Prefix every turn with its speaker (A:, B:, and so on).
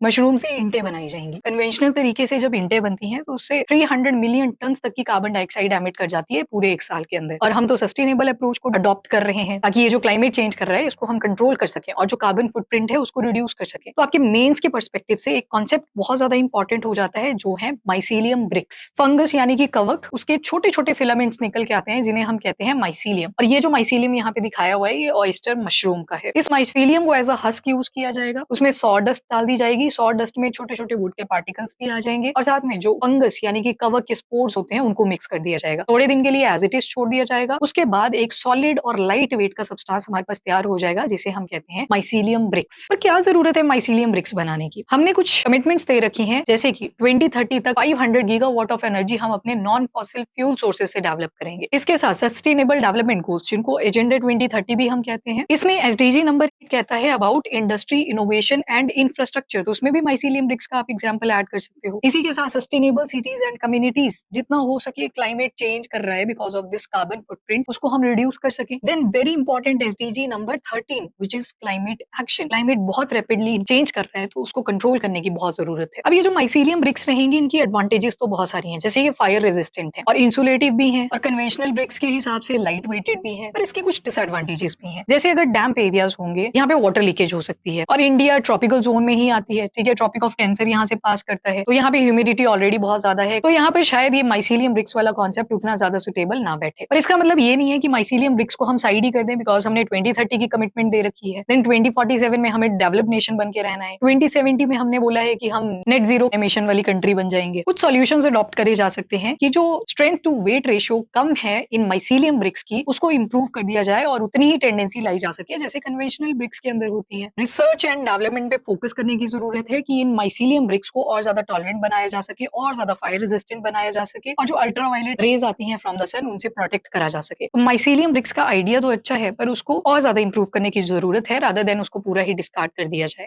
A: Mushroom से ईंटें बनाई जाएंगी। कन्वेंशनल तरीके से जब ईंटें बनती हैं तो उससे 300 मिलियन टन तक की कार्बन डाइऑक्साइड एमिट कर जाती है पूरे एक साल के अंदर। और हम तो सस्टेनेबल अप्रोच को अडॉप्ट कर रहे हैं ताकि ये जो क्लाइमेट चेंज कर रहा है इसको हम कंट्रोल कर सकें और जो कार्बन फुटप्रिंट है उसको रिड्यूस कर सकें। तो आपके मेंस के पर्सपेक्टिव से एक कॉन्सेप्ट बहुत ज्यादा इंपॉर्टेंट हो जाता है जो है माइसीलियम ब्रिक्स। फंगस यानी कि कवक, उसके छोटे छोटे फिलामेंट्स निकल के आते हैं जिन्हें हम कहते हैं माइसीलियम। और ये जो माइसीलियम यहाँ पे दिखाया हुआ है ये ऑयस्टर मशरूम का है। इस माइसीलियम को एज अ हस्क यूज किया जाएगा, उसमें सॉडस्ट डाल दी जाएगी, सॉडस्ट में छोटे छोटे वुड के पार्टिकल्स भी आ जाएंगे और साथ में जो फंगस यानी कि कवक के स्पोर्स होते हैं उनको मिक्स कर दिया जाएगा। थोड़े दिन के लिए एज इट इज छोड़ दिया जाएगा। उसके बाद एक सॉलिड और लाइट वेट का सब्सटेंस हमारे पास तैयार हो जाएगा जिसे हम कहते हैं माइसीलियम ब्रिक्स। पर क्या जरूरत है माइसीलियम ब्रिक्स बनाने की? हमने कुछ कमिटमेंट्स दे रखी हैं जैसे कि 2030 तक 500 गीगावाट ऑफ एनर्जी हम अपने नॉन फॉसिल फ्यूल सोर्सेज से डेवलप करेंगे। इसके साथ सस्टेनेबल डेवलपमेंट गोल्स जिनको एजेंडा 2030 भी हम कहते हैं, इसमें एसडीजी नंबर 8 कहता है about industry, innovation and infrastructure. तो उसमें भी माइसीलियम ब्रिक्स का आप एग्जांपल ऐड कर सकते हो। इसी के साथ सस्टेनेबल सिटीज एंड कम्युनिटीज, जितना हो सके क्लाइमेट चेंज कर रहा है because of this carbon footprint, उसको हम रिड्यूस कर सके। Then very important SDG number 13 which is climate action. Climate बहुत रैपिडली चेंज कर रहा है तो उसको कंट्रोल करने की बहुत जरूरत है। अब ये जो माइसीलियम ब्रिक्स रहेंगी इनकी एडवांटेजेस तो बहुत सारी हैं, जैसे ये फायर रेजिस्टेंट है और इंसुलेटिव भी हैं और कन्वेंशनल ब्रिक्स के हिसाब से लाइट वेटेड भी है। पर इसके कुछ डिसएडवांटेजेस भी हैं, जैसे अगर डैम्प एरियाज होंगे यहाँ पे वाटर लीकेज हो सकती है। और इंडिया ट्रॉपिकल जोन में ही आती है, ठीक है, ट्रॉपिक ऑफ कैंसर यहाँ से पास करता है, तो यहाँ पे ह्यूमिडिटी ऑलरेडी बहुत ज्यादा है, तो यहाँ पे शायद ये माइसीलियम ब्रिक्स वाला कॉन्सेप्ट उतना ज्यादा सुटेबल ना बैठे। पर इसका मतलब ये नहीं है कि माइसीलियम ब्रिक्स को हम साइड ही कर दें बिकॉज हमने 2030 की कमिटमेंट दे रखी है। देन 2047 में हमें डेवलप नेशन बन के रहना है। 2070 में हमने बोला है कि हम नेट जीरो एमिशन वाली कंट्री बन जाएंगे। कुछ सॉल्यूशंस अडॉप्ट करे जा सकते हैं कि जो स्ट्रेंथ टू वेट रेशियो कम है इन माइसीलियम ब्रिक्स की उसको इंप्रूव कर दिया जाए और उतनी ही टेंडेंसी लाई जा सके जैसे कन्वेंशनल ब्रिक्स के अंदर होती है। रिसर्च एंड डेवलपमेंट पे फोकस करने की जरूरत है कि इन माइसीलियम ब्रिक्स को और ज्यादा टॉलरेंट बनाया जा सके और ज्यादा फायर रेजिस्टेंट बनाया जा सके और जो अल्ट्रावायलेट रेज आती हैं फ्रॉम द सन उनसे प्रोटेक्ट करा जा सके। तो माइसीलियम ब्रिक्स का आइडिया तो अच्छा है पर उसको और ज्यादा इंप्रूव करने की जरूरत है रादर देन उसको पूरा ही डिस्कार्ड कर दिया जाए।